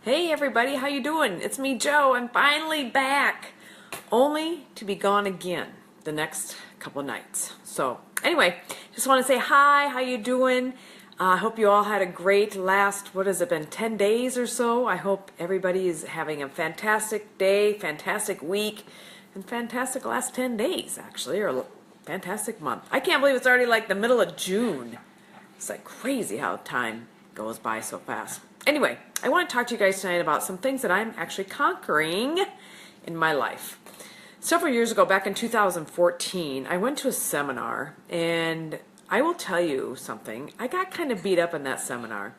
Hey everybody, how you doing? It's me, Joe. I'm finally back, only to be gone again the next couple of nights. So anyway, just want to say hi, how you doing? I hope you all had a great last, what has it been, 10 days or so? I hope everybody is having a fantastic day, fantastic week, and fantastic last 10 days, actually, or fantastic month. I can't believe it's already like the middle of June. It's like crazy how time goes by so fast. Anyway, I want to talk to you guys tonight about some things that I'm actually conquering in my life. Several years ago, back in 2014, I went to a seminar, and I will tell you something. I got kind of beat up in that seminar.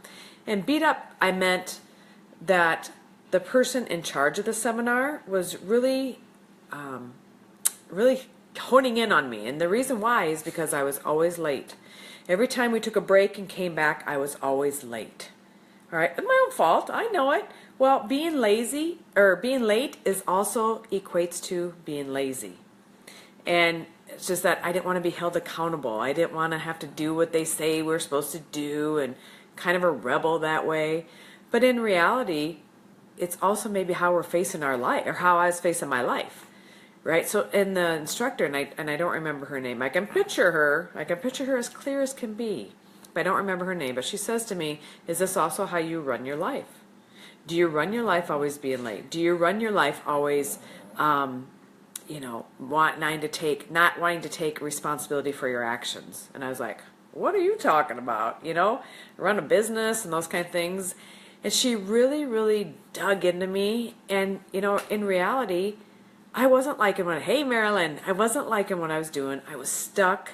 And beat up, I meant that the person in charge of the seminar was really honing in on me. And the reason why is because I was always late. Every time we took a break and came back, I was always late. All right, it's my own fault. I know it. Well, being lazy or being late is also equates to being lazy. And it's just that I didn't want to be held accountable. I didn't want to have to do what they say we're supposed to do and kind of a rebel that way. But in reality, it's also maybe how we're facing our life or how I was facing my life. Right? So, and the instructor, and I don't remember her name. I can picture her as clear as can be, but I don't remember her name. But she says to me, is this also how you run your life? Do you run your life always being late? Do you run your life always, not wanting to take responsibility for your actions? And I was like, what are you talking about? Run a business and those kind of things. And she really, really dug into me. And, in reality, I wasn't liking hey Marilyn, I wasn't liking what I was doing. I was stuck.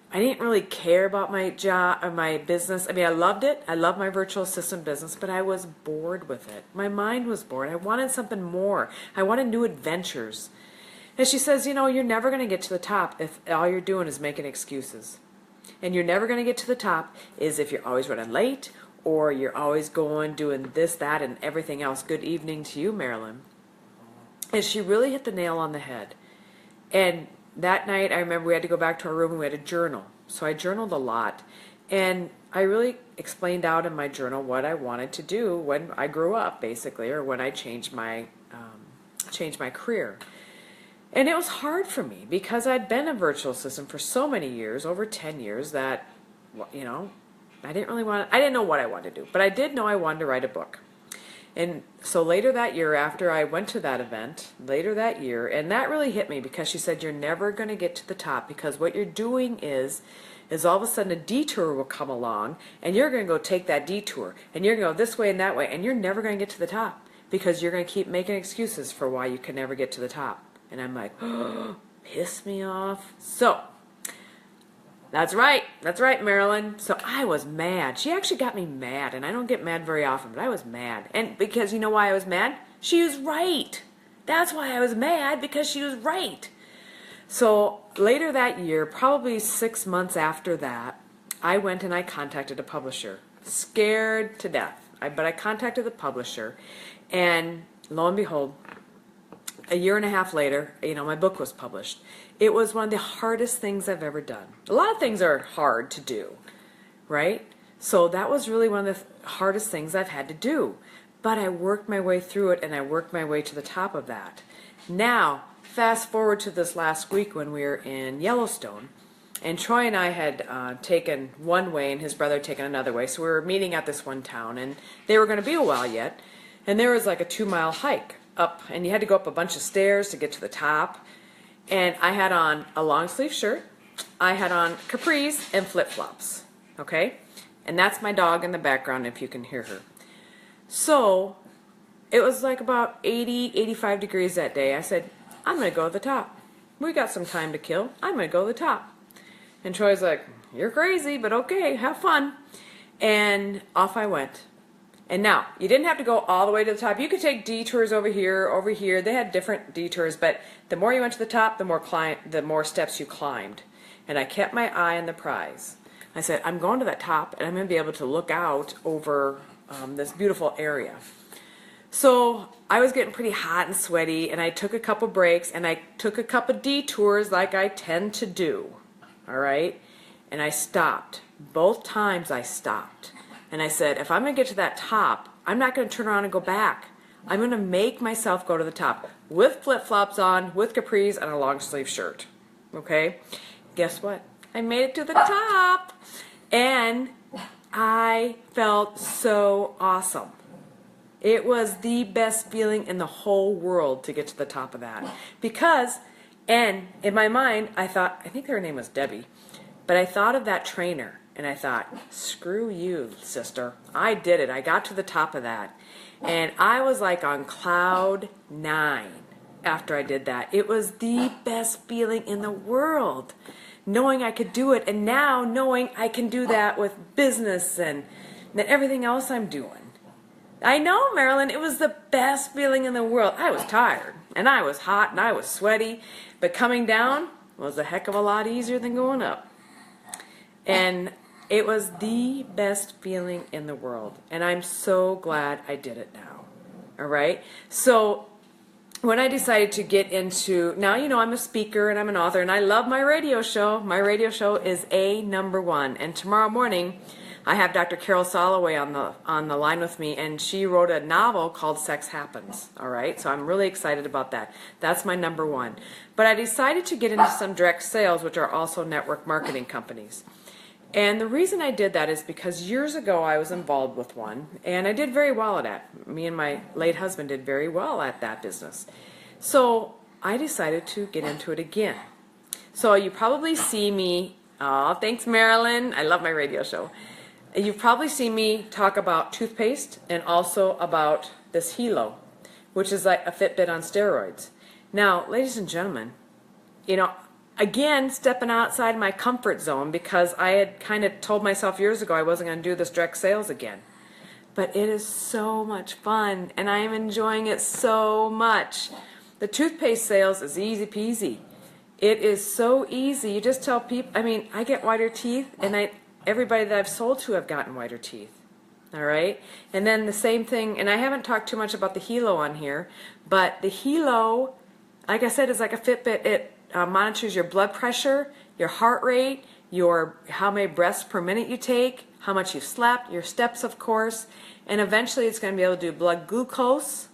I didn't really care about my job or my business. I mean, I loved it. I love my virtual assistant business, but I was bored with it. My mind was bored. I wanted something more. I wanted new adventures. And she says, you're never going to get to the top if all you're doing is making excuses. And you're never going to get to the top is if you're always running late or you're always doing this, that, and everything else. Good evening to you, Marilyn. And she really hit the nail on the head. And that night, I remember we had to go back to our room and we had to journal. So I journaled a lot. And I really explained out in my journal what I wanted to do when I grew up, basically, or when I changed my career. And it was hard for me because I'd been a virtual assistant for so many years, over 10 years, that, I didn't know what I wanted to do. But I did know I wanted to write a book. And so later that year, after I went to that event, later that year, and that really hit me because she said, you're never going to get to the top because what you're doing is all of a sudden a detour will come along and you're going to go take that detour and you're going to go this way and that way and you're never going to get to the top because you're going to keep making excuses for why you can never get to the top. And I'm like, oh, piss me off. So That's right, Marilyn. So I was mad. She actually got me mad, and I don't get mad very often, but I was mad. And because you know why I was mad? She was right. That's why I was mad, because she was right. So later that year, probably 6 months after that, I went and I contacted a publisher. Scared to death. But I contacted the publisher, and lo and behold, a year and a half later, my book was published. It was one of the hardest things I've ever done. A lot of things are hard to do, right? So that was really one of the hardest things I've had to do. But I worked my way through it, and I worked my way to the top of that. Now, fast forward to this last week when we were in Yellowstone, and Troy and I had taken one way, and his brother had taken another way. So we were meeting at this one town, and they were going to be a while yet. And there was like a 2-mile hike up, and you had to go up a bunch of stairs to get to the top. And I had on a long sleeve shirt, I had on capris and flip-flops, okay? And that's my dog in the background if you can hear her. So it was like about 80, 85 degrees that day. I said, I'm going to go to the top. We got some time to kill. I'm going to go to the top. And Troy's like, you're crazy, but okay, have fun. And off I went. And now, you didn't have to go all the way to the top. You could take detours over here. They had different detours, but the more you went to the top, the more steps you climbed. And I kept my eye on the prize. I said, I'm going to that top, and I'm going to be able to look out over this beautiful area. So I was getting pretty hot and sweaty, and I took a couple breaks, and I took a couple detours like I tend to do. All right? And I stopped. Both times I stopped. And I said, if I'm going to get to that top, I'm not going to turn around and go back. I'm going to make myself go to the top with flip-flops on, with capris, and a long sleeve shirt. Okay? Guess what? I made it to the top. And I felt so awesome. It was the best feeling in the whole world to get to the top of that. Because, and in my mind, I thought, I think her name was Debbie, but I thought of that trainer, and I thought, screw you, sister. I did it. I got to the top of that. And I was like on cloud 9 after I did that. It was the best feeling in the world, knowing I could do it, and now knowing I can do that with business and everything else I'm doing. I know, Marilyn, it was the best feeling in the world. I was tired, and I was hot, and I was sweaty, but coming down was a heck of a lot easier than going up. And it was the best feeling in the world, and I'm so glad I did it now. All right? So when I decided to get into, now you know I'm a speaker and I'm an author, and I love my radio show. My radio show is #1, and tomorrow morning I have Dr. Carol Soloway on the line with me, and she wrote a novel called Sex Happens. All right, so I'm really excited about that. That's my #1. But I decided to get into some direct sales, which are also network marketing companies. And the reason I did that is because years ago I was involved with one, and I did very well at it. Me and my late husband did very well at that business. So I decided to get into it again. So you probably see me, oh, thanks Marilyn, I love my radio show. You've probably seen me talk about toothpaste and also about this Hilo, which is like a Fitbit on steroids. Now, ladies and gentlemen, you know, again, stepping outside my comfort zone, because I had kind of told myself years ago I wasn't going to do this direct sales again. But it is so much fun, and I am enjoying it so much. The toothpaste sales is easy peasy. It is so easy. You just tell people, I mean, I get whiter teeth, and everybody that I've sold to have gotten whiter teeth. All right? And then the same thing, and I haven't talked too much about the Hilo on here, but the Hilo, like I said, is like a Fitbit. It monitors your blood pressure, your heart rate, how many breaths per minute you take, how much you've slept, your steps, of course, and eventually it's going to be able to do blood glucose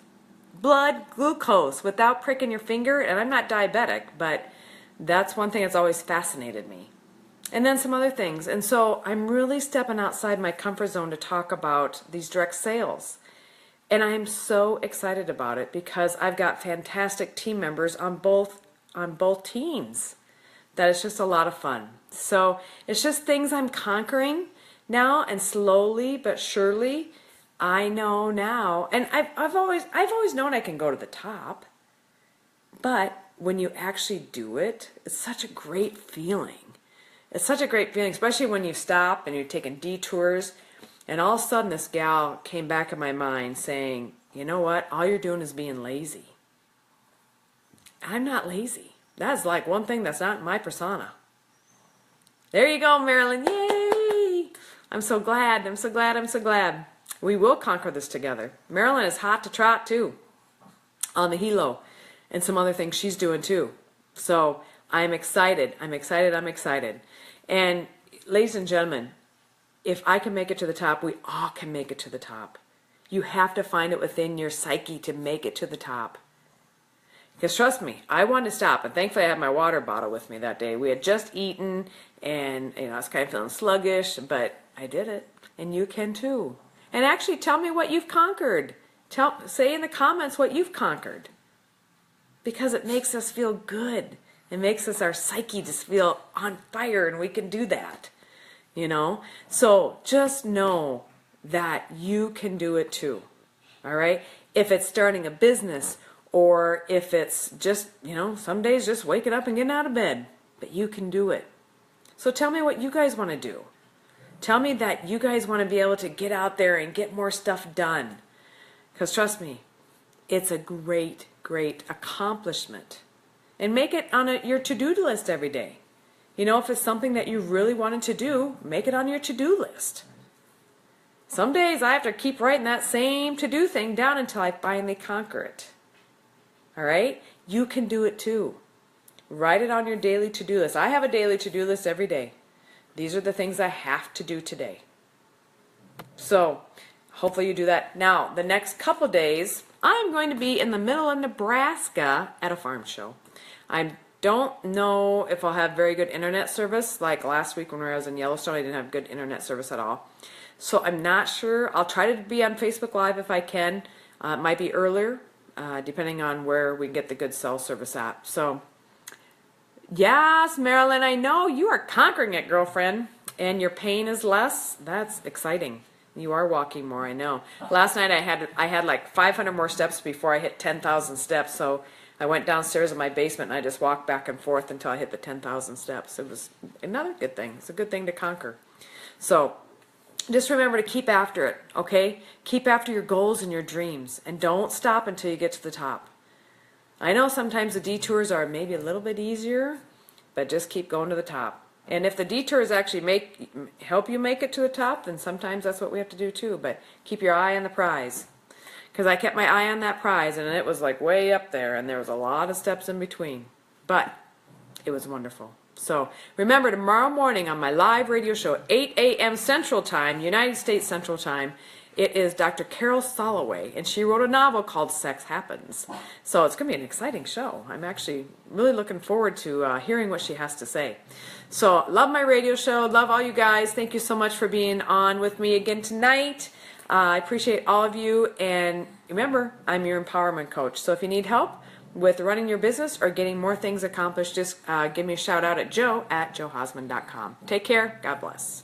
without pricking your finger. And I'm not diabetic, but that's one thing that's always fascinated me. And then some other things. And so I'm really stepping outside my comfort zone to talk about these direct sales. And I am so excited about it because I've got fantastic team members on both teams. That is just a lot of fun. So it's just things I'm conquering now, and slowly but surely I know now. And I've always known I can go to the top. But when you actually do it, it's such a great feeling. It's such a great feeling, especially when you stop and you're taking detours. And all of a sudden this gal came back in my mind saying, you know what, all you're doing is being lazy. I'm not lazy. That's like one thing that's not in my persona. There you go, Marilyn. Yay! I'm so glad. I'm so glad. I'm so glad. We will conquer this together. Marilyn is hot to trot too on the Hilo and some other things she's doing too. So I'm excited. I'm excited. I'm excited. And ladies and gentlemen, if I can make it to the top, we all can make it to the top. You have to find it within your psyche to make it to the top. Because trust me, I wanted to stop, and thankfully I had my water bottle with me that day. We had just eaten, and I was kind of feeling sluggish, but I did it, and you can too. And actually, tell me what you've conquered. Say in the comments what you've conquered, because it makes us feel good. It makes our psyche just feel on fire, and we can do that. You know, so just know that you can do it too. All right, if it's starting a business, or if it's just, some days just waking up and getting out of bed. But you can do it. So tell me what you guys want to do. Tell me that you guys want to be able to get out there and get more stuff done. Because trust me, it's a great, great accomplishment. And make it on your to-do list every day. If it's something that you really wanted to do, make it on your to-do list. Some days I have to keep writing that same to-do thing down until I finally conquer it. All right? You can do it too. Write it on your daily to-do list. I have a daily to-do list every day. These are the things I have to do today. So hopefully you do that. Now, the next couple days, I'm going to be in the middle of Nebraska at a farm show. I don't know if I'll have very good internet service. Like last week when I was in Yellowstone, I didn't have good internet service at all. So I'm not sure. I'll try to be on Facebook Live if I can. It might be earlier, depending on where we get the good cell service at. So, yes, Marilyn, I know you are conquering it, girlfriend, and your pain is less. That's exciting. You are walking more, I know. Last night I had like 500 more steps before I hit 10,000 steps. So I went downstairs in my basement and I just walked back and forth until I hit the 10,000 steps. It was another good thing. It's a good thing to conquer. So just remember to keep after it, okay? Keep after your goals and your dreams, and don't stop until you get to the top. I know sometimes the detours are maybe a little bit easier, but just keep going to the top. And if the detours actually help you make it to the top, then sometimes that's what we have to do too. But keep your eye on the prize. Because I kept my eye on that prize, and it was like way up there, and there was a lot of steps in between. But it was wonderful. So remember, tomorrow morning on my live radio show, 8 a.m. Central Time, United States Central Time, it is Dr. Carol Soloway, and she wrote a novel called Sex Happens. So it's going to be an exciting show. I'm actually really looking forward to hearing what she has to say. So love my radio show. Love all you guys. Thank you so much for being on with me again tonight. I appreciate all of you. And remember, I'm your empowerment coach. So if you need help with running your business or getting more things accomplished, just give me a shout out at joe@joehausman.com. Take care. God bless.